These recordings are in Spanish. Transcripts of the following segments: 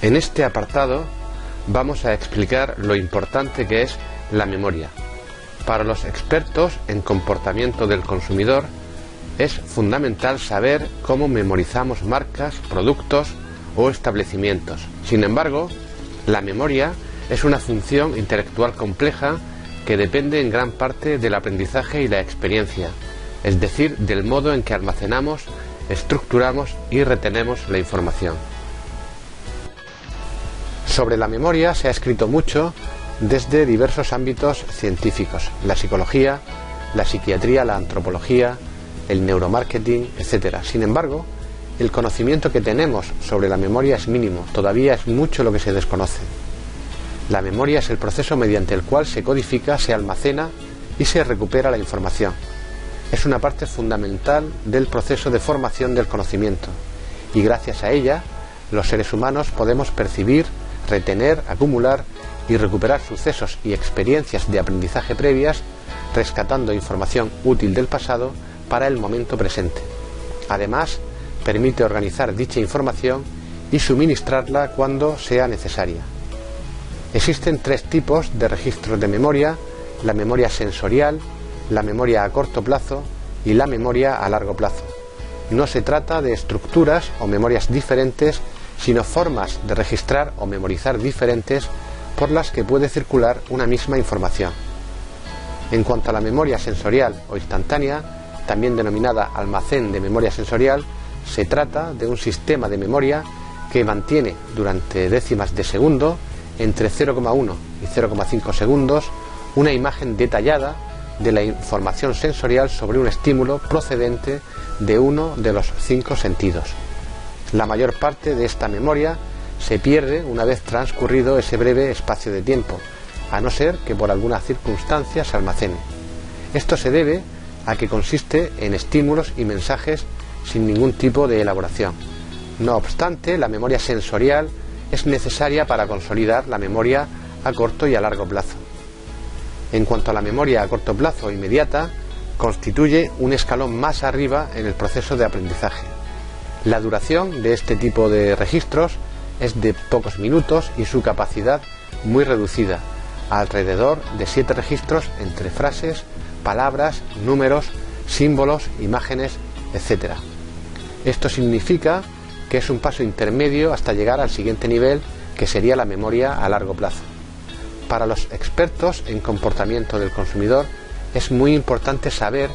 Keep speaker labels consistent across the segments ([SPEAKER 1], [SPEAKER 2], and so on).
[SPEAKER 1] En este apartado vamos a explicar lo importante que es la memoria. Para los expertos en comportamiento del consumidor es fundamental saber cómo memorizamos marcas, productos o establecimientos. Sin embargo, la memoria es una función intelectual compleja que depende en gran parte del aprendizaje y la experiencia, es decir, del modo en que almacenamos, estructuramos y retenemos la información. Sobre la memoria se ha escrito mucho desde diversos ámbitos científicos, la psicología, la psiquiatría, la antropología, el neuromarketing, etc. Sin embargo, el conocimiento que tenemos sobre la memoria es mínimo, todavía es mucho lo que se desconoce. La memoria es el proceso mediante el cual se codifica, se almacena y se recupera la información. Es una parte fundamental del proceso de formación del conocimiento y gracias a ella los seres humanos podemos percibir, retener, acumular y recuperar sucesos y experiencias de aprendizaje previas, rescatando información útil del pasado para el momento presente. Además, permite organizar dicha información y suministrarla cuando sea necesaria. Existen tres tipos de registros de memoria: la memoria sensorial, la memoria a corto plazo y la memoria a largo plazo. No se trata de estructuras o memorias diferentes, sino formas de registrar o memorizar diferentes por las que puede circular una misma información. En cuanto a la memoria sensorial o instantánea, también denominada almacén de memoria sensorial, se trata de un sistema de memoria que mantiene durante décimas de segundo, entre 0,1 y 0,5 segundos, una imagen detallada de la información sensorial sobre un estímulo procedente de uno de los 5 sentidos. La mayor parte de esta memoria se pierde una vez transcurrido ese breve espacio de tiempo, a no ser que por alguna circunstancia se almacene. Esto se debe a que consiste en estímulos y mensajes sin ningún tipo de elaboración. No obstante, la memoria sensorial es necesaria para consolidar la memoria a corto y a largo plazo. En cuanto a la memoria a corto plazo inmediata, constituye un escalón más arriba en el proceso de aprendizaje. La duración de este tipo de registros es de pocos minutos y su capacidad muy reducida, alrededor de 7 registros entre frases, palabras, números, símbolos, imágenes, etc. Esto significa que es un paso intermedio hasta llegar al siguiente nivel, que sería la memoria a largo plazo. Para los expertos en comportamiento del consumidor es muy importante saber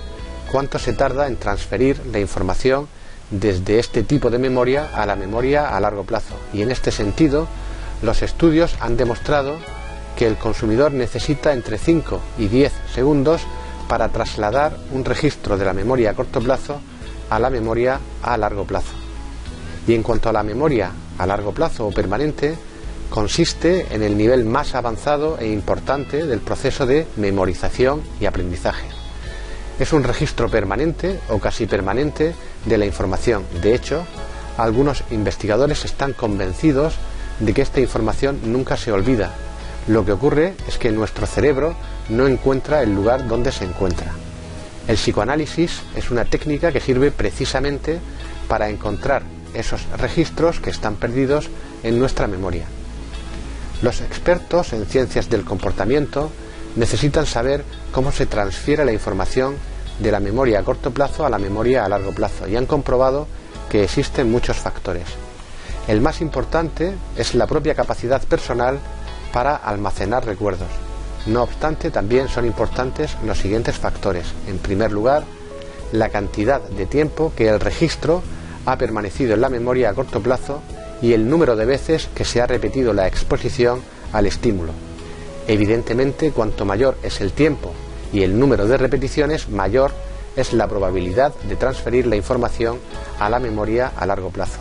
[SPEAKER 1] cuánto se tarda en transferir la información desde este tipo de memoria a la memoria a largo plazo, y en este sentido los estudios han demostrado que el consumidor necesita entre 5 y 10 segundos para trasladar un registro de la memoria a corto plazo a la memoria a largo plazo. Y en cuanto a la memoria a largo plazo o permanente, consiste en el nivel más avanzado e importante del proceso de memorización y aprendizaje. Es un registro permanente o casi permanente de la información. De hecho, algunos investigadores están convencidos de que esta información nunca se olvida. Lo que ocurre es que nuestro cerebro no encuentra el lugar donde se encuentra. El psicoanálisis es una técnica que sirve precisamente para encontrar esos registros que están perdidos en nuestra memoria. Los expertos en ciencias del comportamiento necesitan saber cómo se transfiere la información de la memoria a corto plazo a la memoria a largo plazo, y han comprobado que existen muchos factores. El más importante es la propia capacidad personal para almacenar recuerdos. No obstante, también son importantes los siguientes factores. En primer lugar, la cantidad de tiempo que el registro ha permanecido en la memoria a corto plazo y el número de veces que se ha repetido la exposición al estímulo. Evidentemente, cuanto mayor es el tiempo y el número de repeticiones, mayor es la probabilidad de transferir la información a la memoria a largo plazo.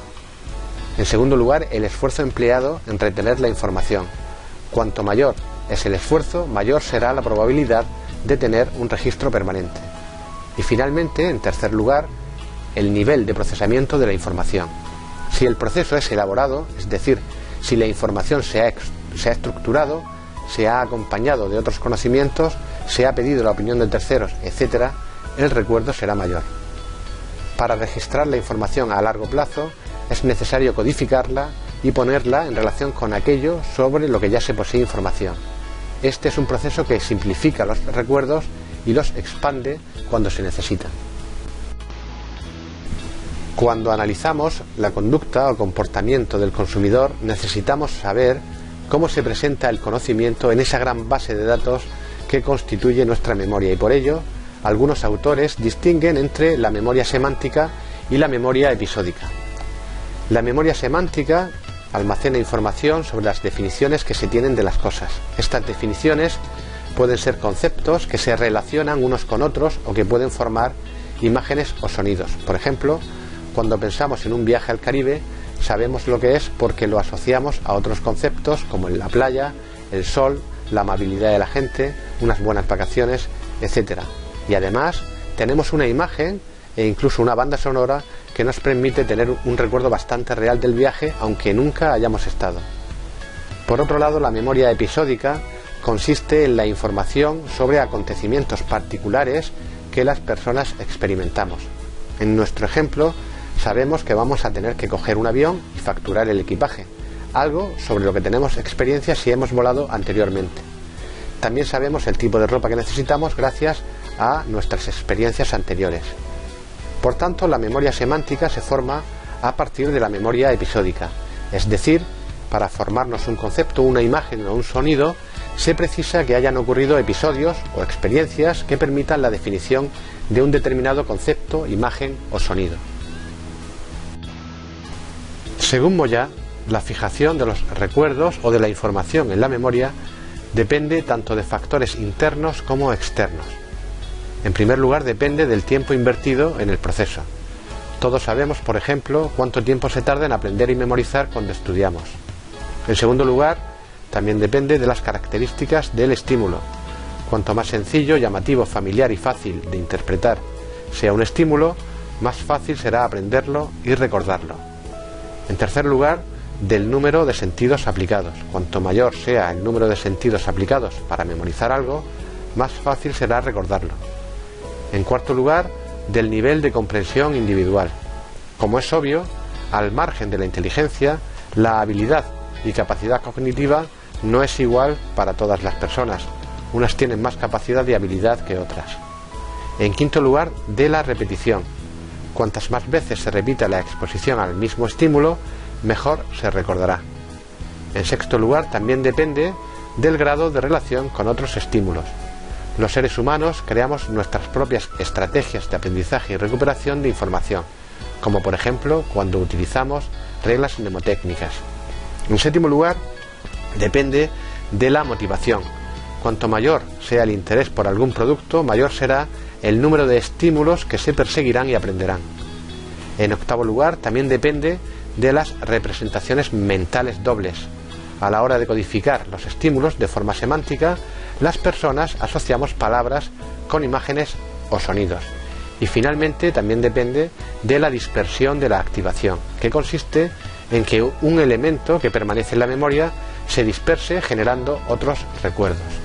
[SPEAKER 1] En segundo lugar, el esfuerzo empleado en retener la información. Cuanto mayor es el esfuerzo, mayor será la probabilidad de tener un registro permanente. Y finalmente, en tercer lugar, el nivel de procesamiento de la información. Si el proceso es elaborado, es decir, si la información se ha estructurado, se ha acompañado de otros conocimientos, se ha pedido la opinión de terceros, etc., el recuerdo será mayor. Para registrar la información a largo plazo es necesario codificarla y ponerla en relación con aquello sobre lo que ya se posee información. Este es un proceso que simplifica los recuerdos y los expande cuando se necesitan. Cuando analizamos la conducta o comportamiento del consumidor, necesitamos saber cómo se presenta el conocimiento en esa gran base de datos que constituye nuestra memoria, y por ello algunos autores distinguen entre la memoria semántica y la memoria episódica. La memoria semántica almacena información sobre las definiciones que se tienen de las cosas. Estas definiciones pueden ser conceptos que se relacionan unos con otros o que pueden formar imágenes o sonidos. Por ejemplo, cuando pensamos en un viaje al Caribe, sabemos lo que es porque lo asociamos a otros conceptos como la playa, el sol, la amabilidad de la gente, unas buenas vacaciones, etc. Y además tenemos una imagen e incluso una banda sonora que nos permite tener un recuerdo bastante real del viaje, aunque nunca hayamos estado. Por otro lado, la memoria episódica consiste en la información sobre acontecimientos particulares que las personas experimentamos. En nuestro ejemplo, sabemos que vamos a tener que coger un avión y facturar el equipaje, algo sobre lo que tenemos experiencia si hemos volado anteriormente. También sabemos el tipo de ropa que necesitamos gracias a nuestras experiencias anteriores. Por tanto, la memoria semántica se forma a partir de la memoria episódica, es decir, para formarnos un concepto, una imagen o un sonido, se precisa que hayan ocurrido episodios o experiencias que permitan la definición de un determinado concepto, imagen o sonido. Según Moya, la fijación de los recuerdos o de la información en la memoria depende tanto de factores internos como externos. En primer lugar, depende del tiempo invertido en el proceso. Todos sabemos, por ejemplo, cuánto tiempo se tarda en aprender y memorizar cuando estudiamos. En segundo lugar, también depende de las características del estímulo. Cuanto más sencillo, llamativo, familiar y fácil de interpretar sea un estímulo, más fácil será aprenderlo y recordarlo. En tercer lugar, del número de sentidos aplicados. Cuanto mayor sea el número de sentidos aplicados para memorizar algo, más fácil será recordarlo. En cuarto lugar, del nivel de comprensión individual. Como es obvio, al margen de la inteligencia, la habilidad y capacidad cognitiva no es igual para todas las personas. Unas tienen más capacidad y habilidad que otras. En quinto lugar, de la repetición. Cuantas más veces se repita la exposición al mismo estímulo, mejor se recordará. En sexto lugar, también depende del grado de relación con otros estímulos. Los seres humanos creamos nuestras propias estrategias de aprendizaje y recuperación de información, como por ejemplo cuando utilizamos reglas mnemotécnicas. En séptimo lugar, depende de la motivación. Cuanto mayor sea el interés por algún producto, mayor será el número de estímulos que se perseguirán y aprenderán. En octavo lugar, también depende de las representaciones mentales dobles. A la hora de codificar los estímulos de forma semántica, las personas asociamos palabras con imágenes o sonidos. Y finalmente también depende de la dispersión de la activación, que consiste en que un elemento que permanece en la memoria se disperse generando otros recuerdos.